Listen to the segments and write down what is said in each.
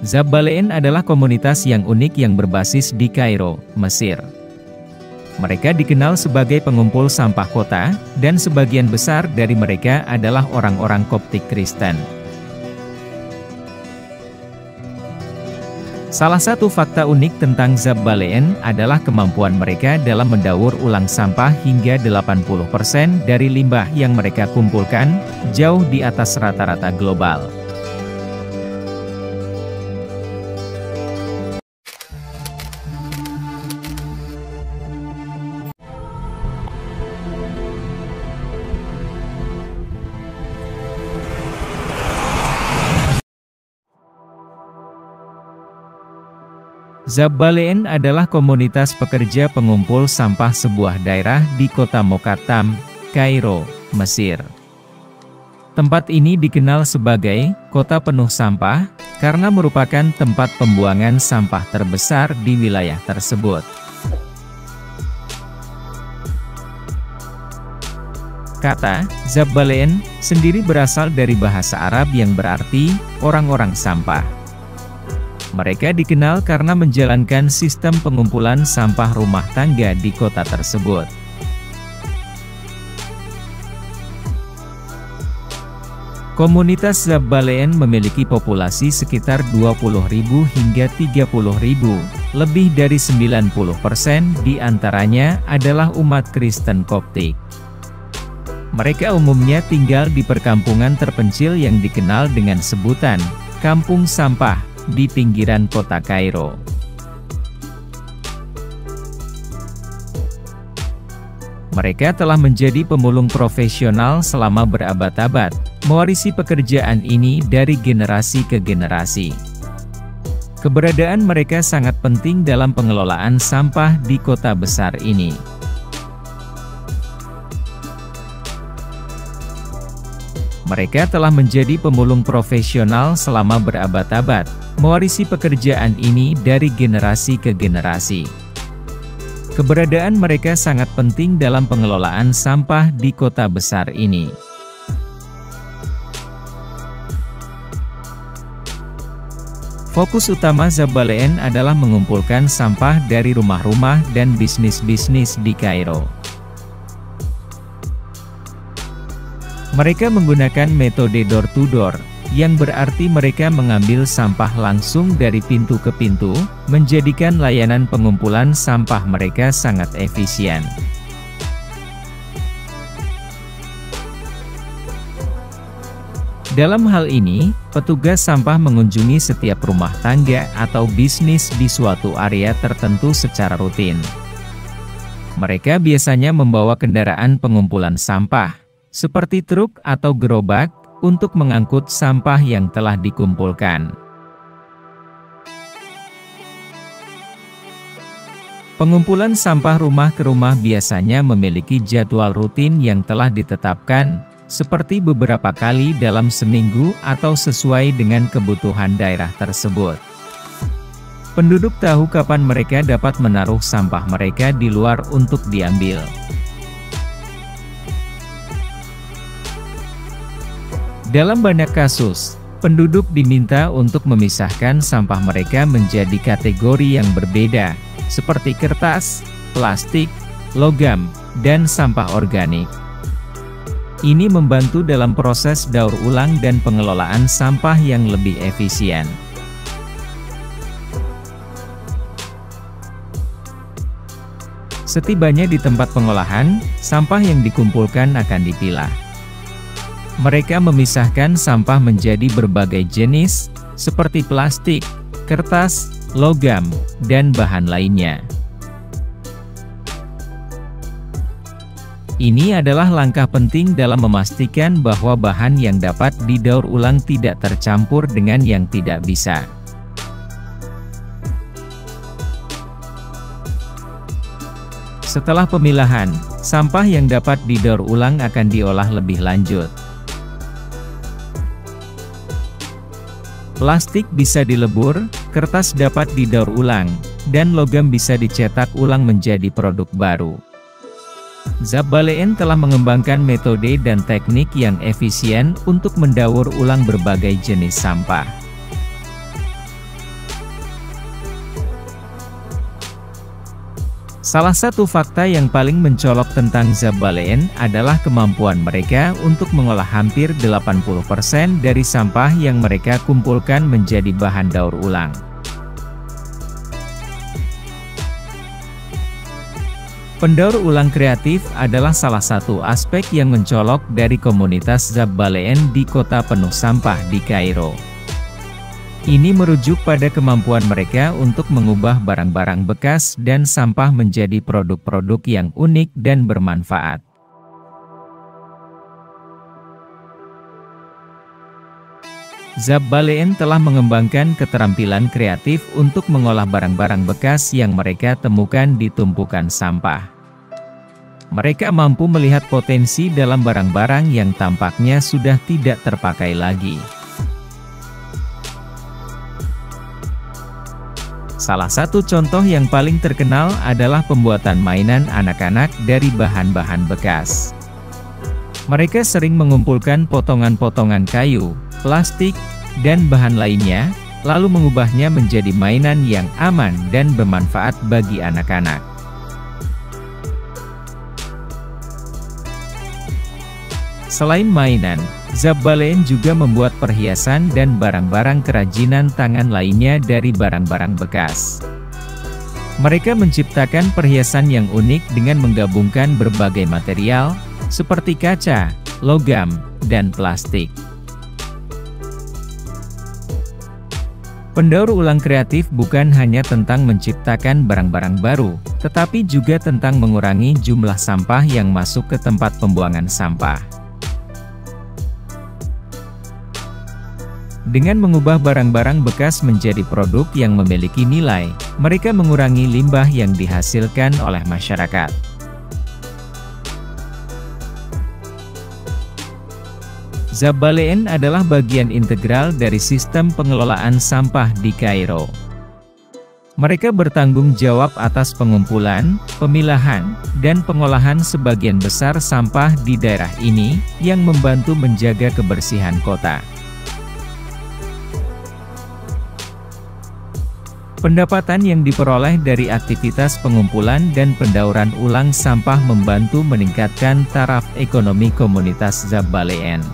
Zabaleen adalah komunitas yang unik yang berbasis di Kairo, Mesir. Mereka dikenal sebagai pengumpul sampah kota, dan sebagian besar dari mereka adalah orang-orang Koptik Kristen. Salah satu fakta unik tentang Zabaleen adalah kemampuan mereka dalam mendaur ulang sampah hingga 80% dari limbah yang mereka kumpulkan, jauh di atas rata-rata global. Zabaleen adalah komunitas pekerja pengumpul sampah sebuah daerah di kota Mokattam, Kairo, Mesir. Tempat ini dikenal sebagai kota penuh sampah, karena merupakan tempat pembuangan sampah terbesar di wilayah tersebut. Kata Zabaleen sendiri berasal dari bahasa Arab yang berarti orang-orang sampah. Mereka dikenal karena menjalankan sistem pengumpulan sampah rumah tangga di kota tersebut. Komunitas Zabaleen memiliki populasi sekitar 20.000 hingga 30.000, lebih dari 90% di antaranya adalah umat Kristen Koptik. Mereka umumnya tinggal di perkampungan terpencil yang dikenal dengan sebutan Kampung Sampah di pinggiran kota Kairo. Mereka telah menjadi pemulung profesional selama berabad-abad, mewarisi pekerjaan ini dari generasi ke generasi. Keberadaan mereka sangat penting dalam pengelolaan sampah di kota besar ini. Mereka telah menjadi pemulung profesional selama berabad-abad, mewarisi pekerjaan ini dari generasi ke generasi. Keberadaan mereka sangat penting dalam pengelolaan sampah di kota besar ini. Fokus utama Zabaleen adalah mengumpulkan sampah dari rumah-rumah dan bisnis-bisnis di Kairo. Mereka menggunakan metode door-to-door, yang berarti mereka mengambil sampah langsung dari pintu ke pintu, menjadikan layanan pengumpulan sampah mereka sangat efisien. Dalam hal ini, petugas sampah mengunjungi setiap rumah tangga atau bisnis di suatu area tertentu secara rutin. Mereka biasanya membawa kendaraan pengumpulan sampah, seperti truk atau gerobak, untuk mengangkut sampah yang telah dikumpulkan. Pengumpulan sampah rumah ke rumah biasanya memiliki jadwal rutin yang telah ditetapkan, seperti beberapa kali dalam seminggu atau sesuai dengan kebutuhan daerah tersebut. Penduduk tahu kapan mereka dapat menaruh sampah mereka di luar untuk diambil. Dalam banyak kasus, penduduk diminta untuk memisahkan sampah mereka menjadi kategori yang berbeda, seperti kertas, plastik, logam, dan sampah organik. Ini membantu dalam proses daur ulang dan pengelolaan sampah yang lebih efisien. Setibanya di tempat pengolahan, sampah yang dikumpulkan akan dipilah. Mereka memisahkan sampah menjadi berbagai jenis, seperti plastik, kertas, logam, dan bahan lainnya. Ini adalah langkah penting dalam memastikan bahwa bahan yang dapat didaur ulang tidak tercampur dengan yang tidak bisa. Setelah pemilahan, sampah yang dapat didaur ulang akan diolah lebih lanjut. Plastik bisa dilebur, kertas dapat didaur ulang, dan logam bisa dicetak ulang menjadi produk baru. Zabaleen telah mengembangkan metode dan teknik yang efisien untuk mendaur ulang berbagai jenis sampah. Salah satu fakta yang paling mencolok tentang Zabaleen adalah kemampuan mereka untuk mengolah hampir 80% dari sampah yang mereka kumpulkan menjadi bahan daur ulang. Pendaur ulang kreatif adalah salah satu aspek yang mencolok dari komunitas Zabaleen di kota penuh sampah di Kairo. Ini merujuk pada kemampuan mereka untuk mengubah barang-barang bekas dan sampah menjadi produk-produk yang unik dan bermanfaat. Zabaleen telah mengembangkan keterampilan kreatif untuk mengolah barang-barang bekas yang mereka temukan di tumpukan sampah. Mereka mampu melihat potensi dalam barang-barang yang tampaknya sudah tidak terpakai lagi. Salah satu contoh yang paling terkenal adalah pembuatan mainan anak-anak dari bahan-bahan bekas. Mereka sering mengumpulkan potongan-potongan kayu, plastik, dan bahan lainnya, lalu mengubahnya menjadi mainan yang aman dan bermanfaat bagi anak-anak. Selain mainan, Zabaleen juga membuat perhiasan dan barang-barang kerajinan tangan lainnya dari barang-barang bekas. Mereka menciptakan perhiasan yang unik dengan menggabungkan berbagai material, seperti kaca, logam, dan plastik. Pendaur ulang kreatif bukan hanya tentang menciptakan barang-barang baru, tetapi juga tentang mengurangi jumlah sampah yang masuk ke tempat pembuangan sampah. Dengan mengubah barang-barang bekas menjadi produk yang memiliki nilai, mereka mengurangi limbah yang dihasilkan oleh masyarakat. Zabaleen adalah bagian integral dari sistem pengelolaan sampah di Kairo. Mereka bertanggung jawab atas pengumpulan, pemilahan, dan pengolahan sebagian besar sampah di daerah ini, yang membantu menjaga kebersihan kota. Pendapatan yang diperoleh dari aktivitas pengumpulan dan pendauran ulang sampah membantu meningkatkan taraf ekonomi komunitas Zabaleen.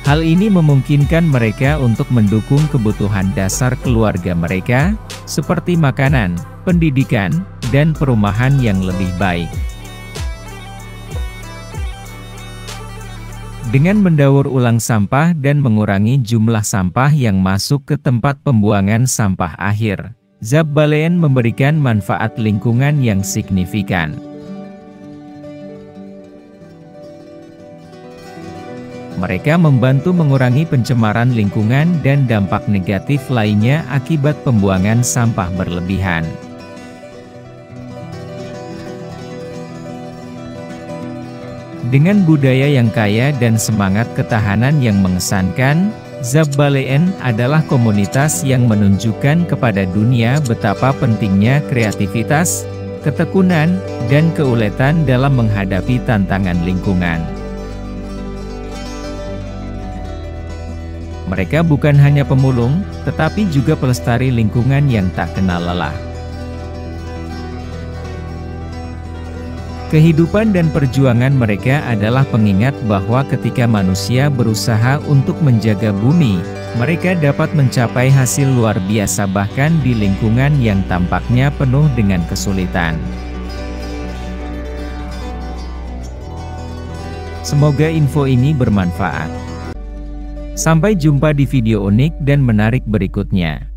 Hal ini memungkinkan mereka untuk mendukung kebutuhan dasar keluarga mereka, seperti makanan, pendidikan, dan perumahan yang lebih baik. Dengan mendaur ulang sampah dan mengurangi jumlah sampah yang masuk ke tempat pembuangan sampah akhir, Zabaleen memberikan manfaat lingkungan yang signifikan. Mereka membantu mengurangi pencemaran lingkungan dan dampak negatif lainnya akibat pembuangan sampah berlebihan. Dengan budaya yang kaya dan semangat ketahanan yang mengesankan, Zabaleen adalah komunitas yang menunjukkan kepada dunia betapa pentingnya kreativitas, ketekunan, dan keuletan dalam menghadapi tantangan lingkungan. Mereka bukan hanya pemulung, tetapi juga pelestari lingkungan yang tak kenal lelah. Kehidupan dan perjuangan mereka adalah pengingat bahwa ketika manusia berusaha untuk menjaga bumi, mereka dapat mencapai hasil luar biasa bahkan di lingkungan yang tampaknya penuh dengan kesulitan. Semoga info ini bermanfaat. Sampai jumpa di video unik dan menarik berikutnya.